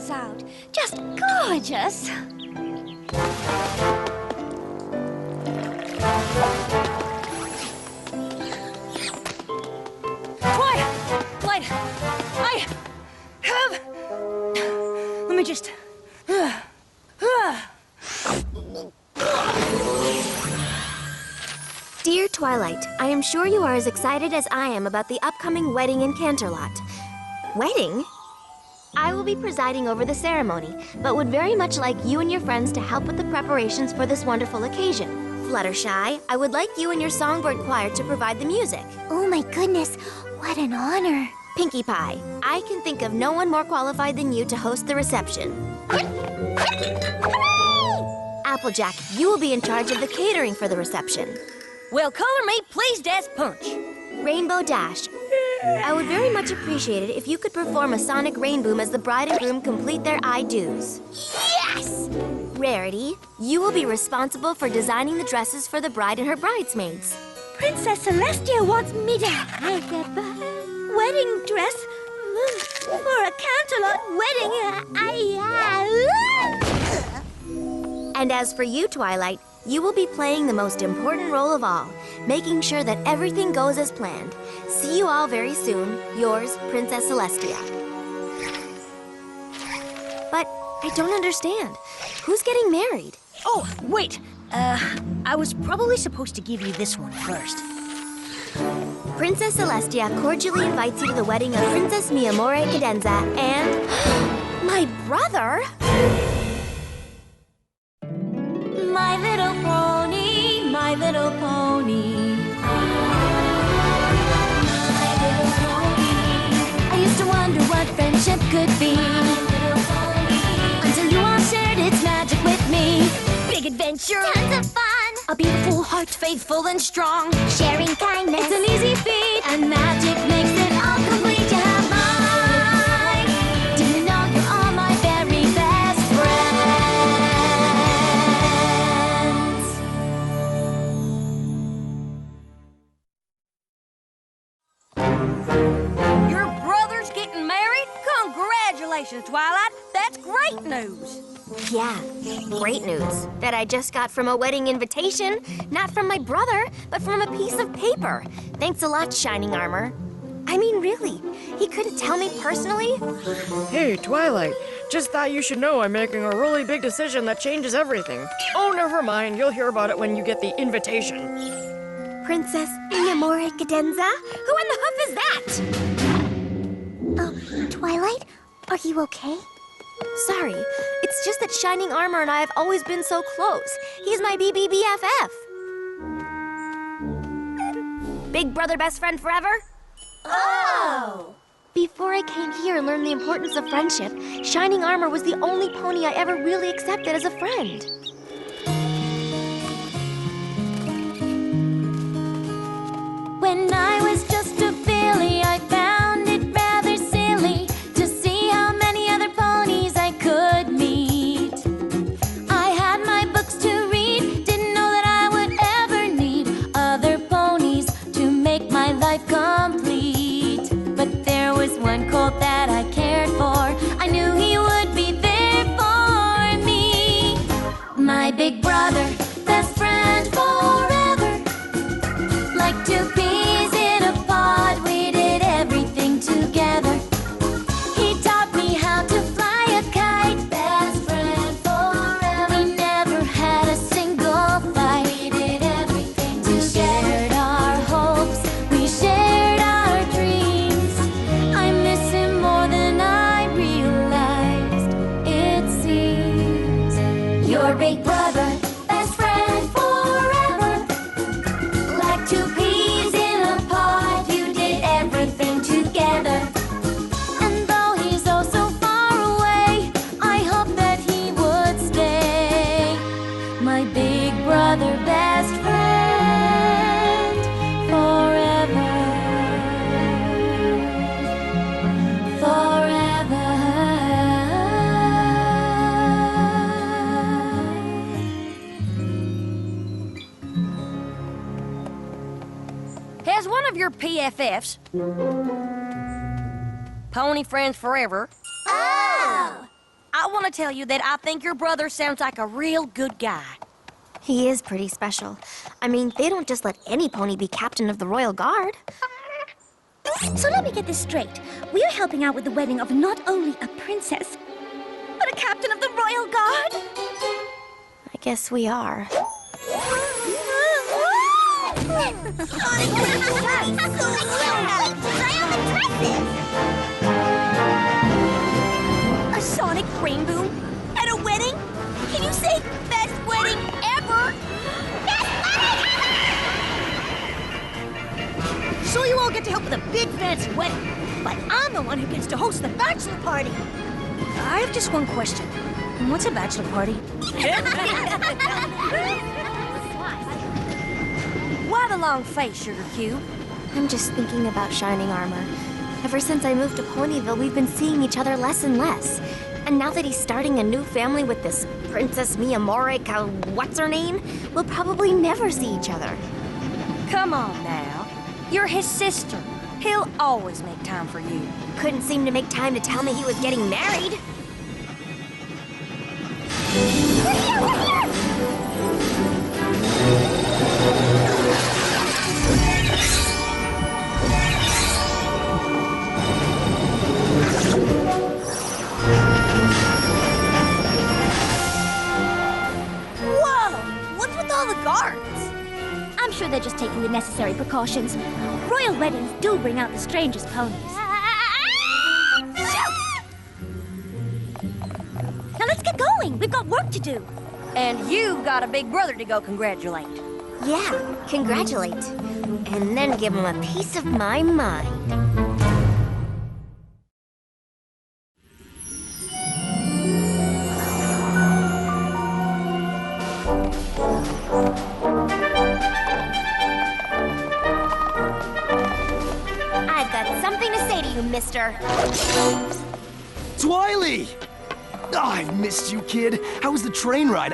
turns out. Just gorgeous. Twilight, I have... Let me just... Dear Twilight, I am sure you are as excited as I am about the upcoming wedding in Canterlot. Wedding? I will be presiding over the ceremony, but would very much like you and your friends to help with the preparations for this wonderful occasion. Fluttershy, I would like you and your songbird choir to provide the music. Oh my goodness, what an honor. Pinkie Pie, I can think of no one more qualified than you to host the reception. Applejack, you will be in charge of the catering for the reception. Well, color me pleased as punch. Rainbow Dash, I would very much appreciate it if you could perform a sonic rainboom as the bride and groom complete their I-dos. Yes! Rarity, you will be responsible for designing the dresses for the bride and her bridesmaids. Princess Celestia wants me to have a wedding dress for a Canterlot wedding. And as for you, Twilight, you will be playing the most important role of all, making sure that everything goes as planned. See you all very soon. Yours, Princess Celestia. But I don't understand. Who's getting married? Oh, wait. I was probably supposed to give you this one first. Princess Celestia cordially invites you to the wedding of Princess Mi Amore Cadenza and... my brother? My little pony, my little pony. My little pony. I used to wonder what friendship could be. Until you all shared its magic with me. Big adventure. Tons of fun. A beautiful heart, faithful and strong. Sharing kindness. It's an easy feat. And magic makes it all complete. You have mine. Do you know you're all my very best friends? Your brother's getting married? Congratulations, Twilight. That's great news. Yeah, great news. That I just got from a wedding invitation. Not from my brother, but from a piece of paper. Thanks a lot, Shining Armor. I mean, really, he couldn't tell me personally? Hey, Twilight. Just thought you should know I'm making a really big decision that changes everything. Oh, never mind. You'll hear about it when you get the invitation. Princess Mi Amore Cadenza? Who in the hoof is that? Twilight, are you okay? Sorry, it's just that Shining Armor and I have always been so close. He's my BBBFF. Big brother, best friend forever? Oh! Before I came here and learned the importance of friendship, Shining Armor was the only pony I ever really accepted as a friend. When I was just a filly, I found it rather silly to see how many other ponies I could meet. I had my books to read, didn't know that I would ever need other ponies to make my life complete. But there was one colt that I cared for. I knew he would be there for me. My big brother, best friend forever. Like two peas in a pod, we did everything together. He taught me how to fly a kite, best friend forever. We never had a single fight. We did everything together. We shared our hopes, we shared our dreams. I miss him more than I realized, it seems. Your big brother, best friend forever. Like two peas in a pod, you did everything together. And though he's oh so far away, I hope that he would stay. My big brother, best friend forever. Forever. Has one of your PFFs, Pony Friends Forever, Oh! want to tell you that I think your brother sounds like a real good guy. He is pretty special. I mean, they don't just let any pony be captain of the Royal Guard. So let me get this straight. We're helping out with the wedding of not only a princess, but a captain of the Royal Guard? I guess we are. A sonic rainbow at a wedding? Can you say best wedding ever? So you all get to help with a big fancy wedding, but I'm the one who gets to host the bachelor party. I have just one question. What's a bachelor party? Why the long face, Sugar Cube? I'm just thinking about Shining Armor. Ever since I moved to Ponyville, we've been seeing each other less and less. And now that he's starting a new family with this Princess Mi Amore, what's her name? We'll probably never see each other. Come on now. You're his sister. He'll always make time for you. Couldn't seem to make time to tell me he was getting married. I'm sure they're just taking the necessary precautions. Royal weddings do bring out the strangest ponies. Now let's get going. We've got work to do. And you've got a big brother to go congratulate. Yeah, congratulate. And then give him a piece of my mind. I've got something to say to you, mister. Twilight! Oh, I've missed you, kid. How was the train ride?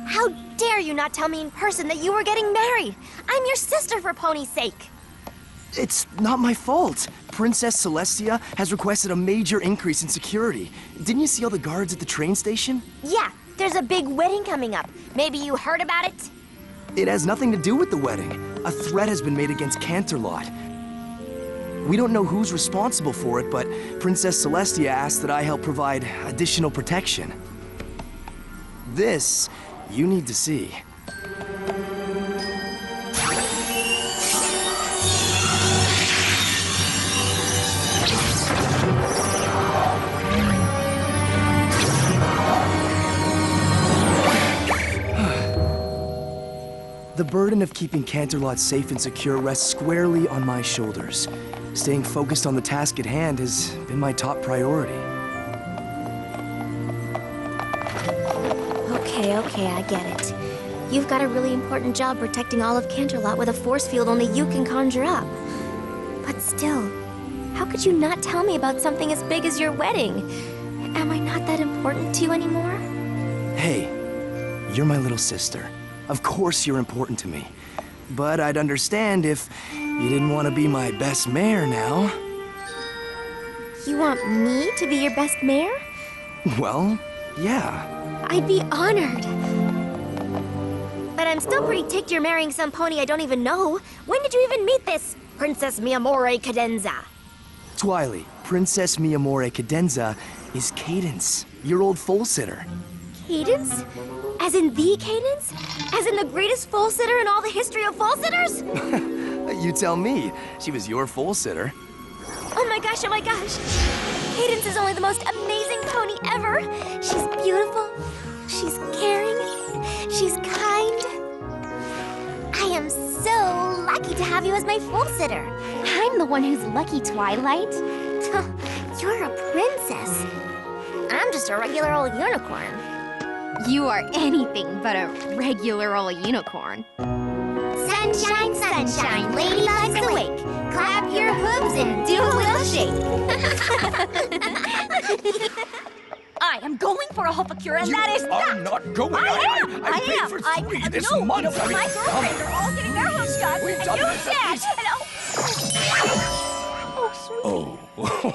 How dare you not tell me in person that you were getting married? I'm your sister for Pony's sake. It's not my fault. Princess Celestia has requested a major increase in security. Didn't you see all the guards at the train station? Yeah, there's a big wedding coming up. Maybe you heard about it? It has nothing to do with the wedding. A threat has been made against Canterlot. We don't know who's responsible for it, but Princess Celestia asked that I help provide additional protection. This, you need to see. The burden of keeping Canterlot safe and secure rests squarely on my shoulders. Staying focused on the task at hand has been my top priority. Okay, I get it. You've got a really important job protecting all of Canterlot with a force field only you can conjure up. But still, how could you not tell me about something as big as your wedding? Am I not that important to you anymore? Hey, you're my little sister. Of course you're important to me. But I'd understand if you didn't want to be my best mare now. You want me to be your best mare? Well, yeah. I'd be honored. But I'm still pretty ticked you're marrying some pony I don't even know. When did you even meet this Princess Mi Amore Cadenza? Twilight, Princess Mi Amore Cadenza is Cadence, your old foal sitter. Cadence? As in the Cadence? As in the greatest foal sitter in all the history of foal sitters? You tell me. She was your foal sitter. Oh my gosh, oh my gosh. Cadence is only the most amazing pony ever. She's beautiful. She's caring. She's kind. I am so lucky to have you as my foal sitter. I'm the one who's lucky, Twilight. You're a princess. I'm just a regular old unicorn. You are anything but a regular old unicorn. Sunshine, sunshine, ladybugs awake. Clap your hooves and do a little shake. I am going for a hopicure, and that is that. I'm not going. I paid am. for 3 this no, month. You know, my girlfriends are all getting their hooves done, We've and done you this at said, least- oh sweet. Oh.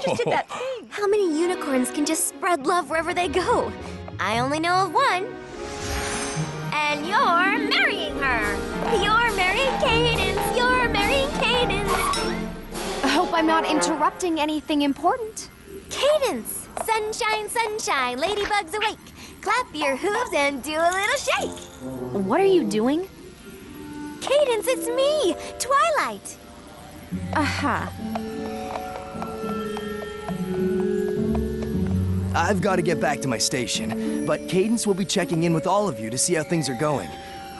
Just did that thing. How many unicorns can just spread love wherever they go? I only know of one. And you're marrying her. You're marrying Cadence. You're marrying Cadence. I hope I'm not interrupting anything important. Cadence. Sunshine, sunshine. Ladybug's awake. Clap your hooves and do a little shake. What are you doing? Cadence, it's me, Twilight. Aha. I've got to get back to my station, but Cadence will be checking in with all of you to see how things are going.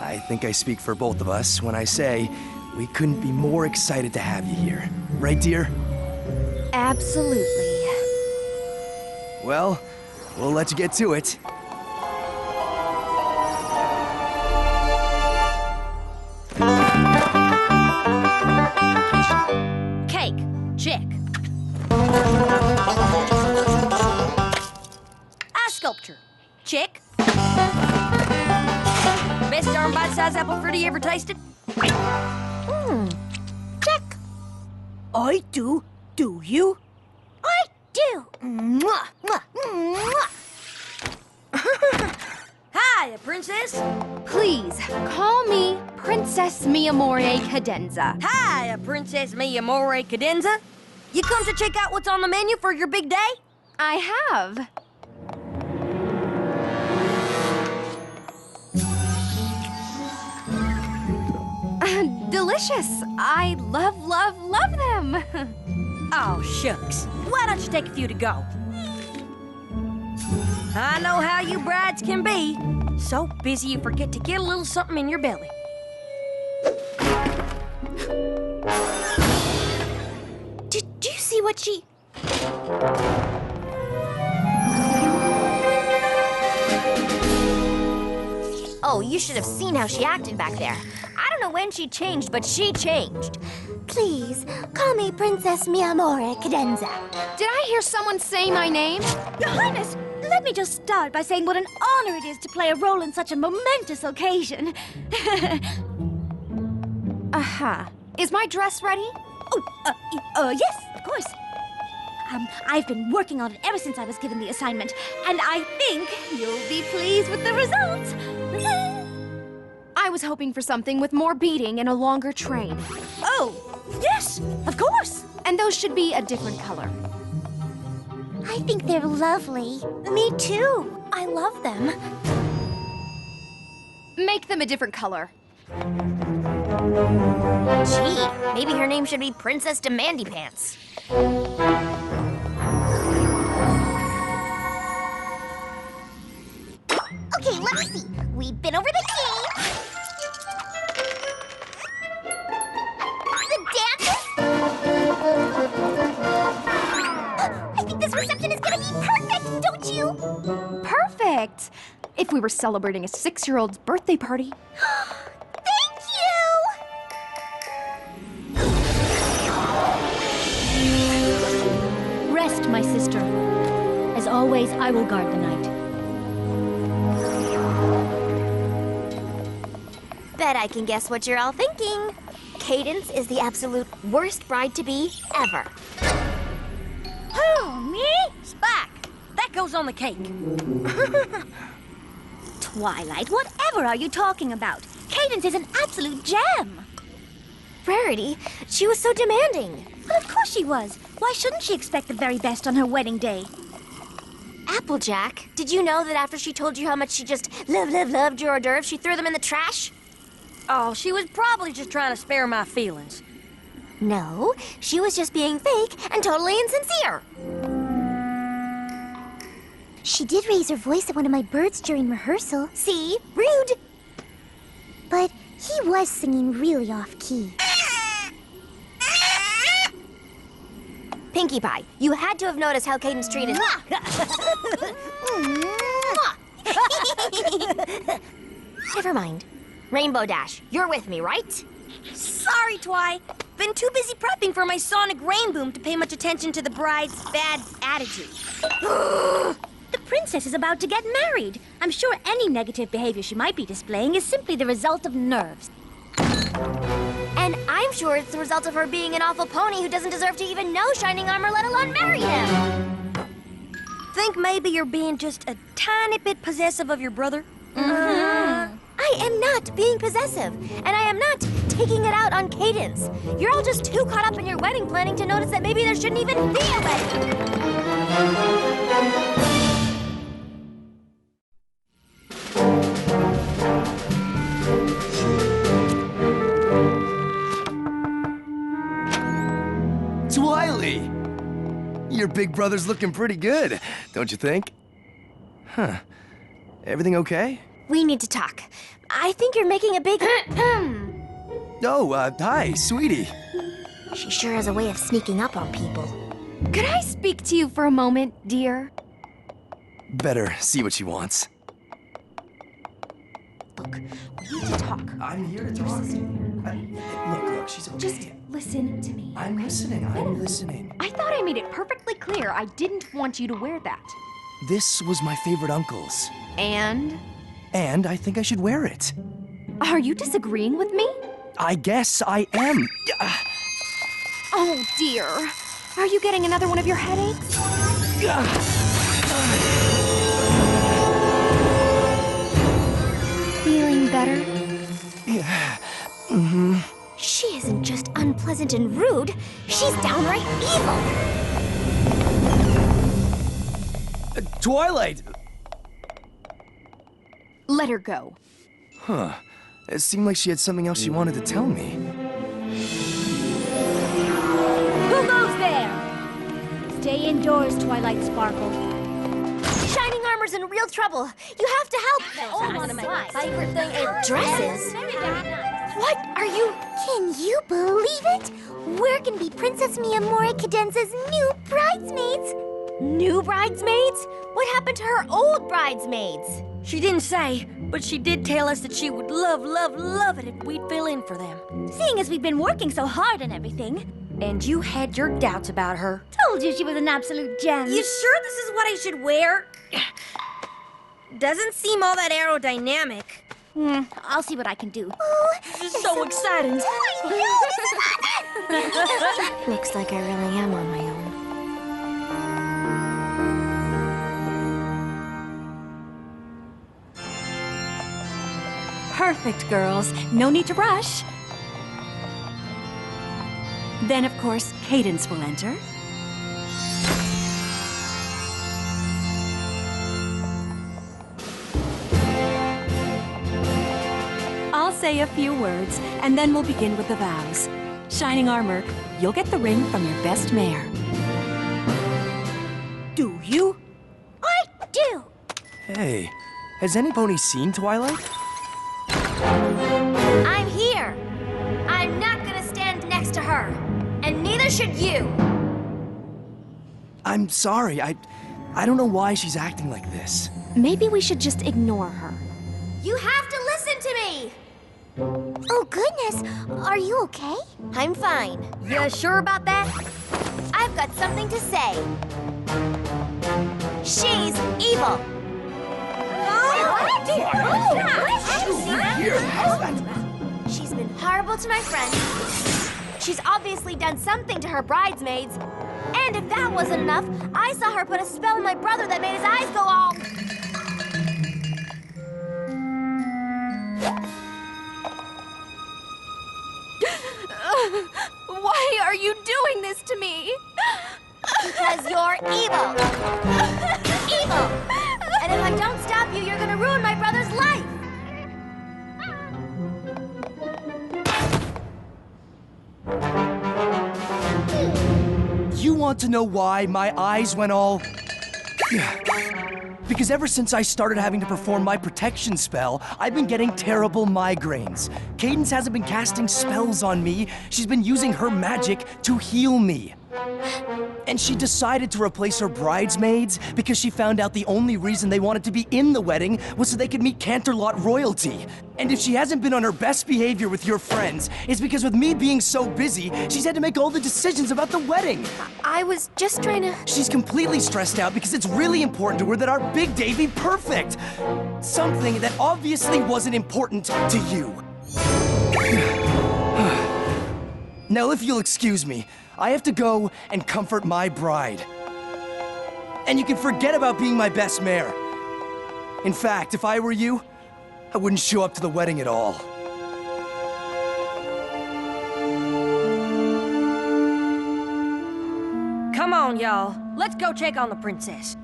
I think I speak for both of us when I say we couldn't be more excited to have you here. Right, dear? Absolutely. Well, we'll let you get to it. Cake. Check. Eye sculpture. Check. Best darn bite-sized apple fritter you ever tasted? Check. I do. Do you? I do. Mwah, mwah, mwah. Hiya, princess. Please, call me Princess Mi Amore Cadenza. Hiya, Princess Mi Amore Cadenza. You come to check out what's on the menu for your big day? I have. Delicious. I love, love, love them. Oh, shucks. Why don't you take a few to go? I know how you brides can be. So busy you forget to get a little something in your belly. Did you see what she... Oh, you should have seen how she acted back there. I don't know when she changed, but she changed. Please, call me Princess Mi Amore Cadenza. Did I hear someone say my name? Your Highness, let me just start by saying what an honor it is to play a role in such a momentous occasion. Aha. Is my dress ready? Yes, of course. I've been working on it ever since I was given the assignment, and I think you'll be pleased with the results. I was hoping for something with more beating and a longer train. Oh, yes, of course. And those should be a different color. I think they're lovely. Me too. I love them. Make them a different color. Gee, maybe her name should be Princess Demandy Pants. Okay, let me see. We've been over the game. The dances. I think this reception is gonna be perfect, don't you? Perfect! If we were celebrating a 6-year-old's birthday party. Thank you! Rest, my sister. As always, I will guard the night. Bet I can guess what you're all thinking. Cadence is the absolute worst bride-to-be ever. Who, me? Spike. That goes on the cake. Twilight, whatever are you talking about? Cadence is an absolute gem. Rarity, she was so demanding. But of course she was. Why shouldn't she expect the very best on her wedding day? Applejack, did you know that after she told you how much she just loved your hors d'oeuvres, she threw them in the trash? Oh, she was probably just trying to spare my feelings. No, she was just being fake and totally insincere. She did raise her voice at one of my birds during rehearsal. See? Rude. But he was singing really off-key. Pinkie Pie, you had to have noticed how Cadence treated... Never mind. Rainbow Dash, you're with me, right? Sorry, Twi. Been too busy prepping for my sonic rain boom to pay much attention to the bride's bad attitude. The princess is about to get married. I'm sure any negative behavior she might be displaying is simply the result of nerves. And I'm sure it's the result of her being an awful pony who doesn't deserve to even know Shining Armor, let alone marry him. Think maybe you're being just a tiny bit possessive of your brother? I am not being possessive, and I am not taking it out on Cadence. You're all just too caught up in your wedding planning to notice that maybe there shouldn't even be a wedding. Twilight! Your big brother's looking pretty good, don't you think? Huh. Everything okay? We need to talk. I think you're making a big Oh, hi, sweetie. She sure has a way of sneaking up on people. Could I speak to you for a moment, dear? Better see what she wants. Look, we need to talk. I'm here to talk. Look, she's okay. Just listen to me. I'm listening. I thought I made it perfectly clear I didn't want you to wear that. This was my favorite uncle's. And? And I think I should wear it. Are you disagreeing with me? I guess I am. Oh, dear. Are you getting another one of your headaches? Feeling better? Yeah. She isn't just unpleasant and rude, she's downright evil. Twilight! Let her go. Huh. It seemed like she had something else she wanted to tell me. Who goes there? Stay indoors, Twilight Sparkle. Shining Armor's in real trouble. You have to help. One of my favorite thing is dresses. What are you... Can you believe it? We're gonna be Princess Mi Amore Cadenza's new bridesmaids. New bridesmaids? What happened to her old bridesmaids? She didn't say, but she did tell us that she would love, love, love it if we'd fill in for them. Seeing as we've been working so hard and everything. And you had your doubts about her. Told you she was an absolute gem. You sure this is what I should wear? Doesn't seem all that aerodynamic. I'll see what I can do. This is so exciting. Looks like I really am on my own. Perfect, girls. No need to rush. Then, of course, Cadence will enter. I'll say a few words, and then we'll begin with the vows. Shining Armor, you'll get the ring from your best mare. Do you? I do. Hey, has any pony seen Twilight? I'm here. I'm not gonna stand next to her. And neither should you. I'm sorry, I don't know why she's acting like this. Maybe we should just ignore her. You have to listen to me. Oh, goodness. Are you okay? I'm fine. You sure about that? I've got something to say. She's evil. She's been horrible to my friends. She's obviously done something to her bridesmaids. And if that wasn't enough, I saw her put a spell on my brother that made his eyes go all... Why are you doing this to me? Because you're evil. Evil. And if I don't stop you, you're gonna ruin my brother's life. You want to know why my eyes went all... Because ever since I started having to perform my protection spell, I've been getting terrible migraines. Cadence hasn't been casting spells on me. She's been using her magic to heal me. And she decided to replace her bridesmaids because she found out the only reason they wanted to be in the wedding was so they could meet Canterlot royalty. And if she hasn't been on her best behavior with your friends, it's because with me being so busy, she's had to make all the decisions about the wedding. I was just trying to... She's completely stressed out because it's really important to her that our big day be perfect. Something that obviously wasn't important to you. Now, if you'll excuse me, I have to go and comfort my bride. And you can forget about being my best mare. In fact, if I were you, I wouldn't show up to the wedding at all. Come on, y'all. Let's go check on the princess.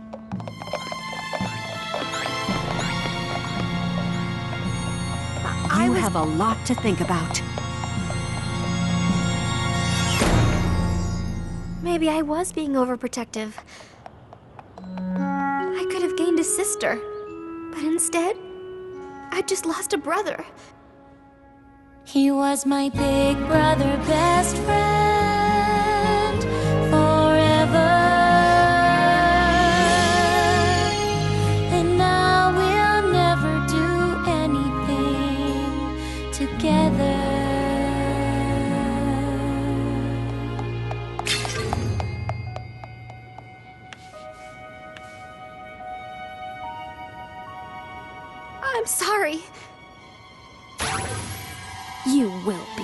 You have a lot to think about. Maybe I was being overprotective. I could have gained a sister, but instead, I just lost a brother. He was my big brother, best friend, forever. And now we'll never do anything together. I'm sorry. You will be.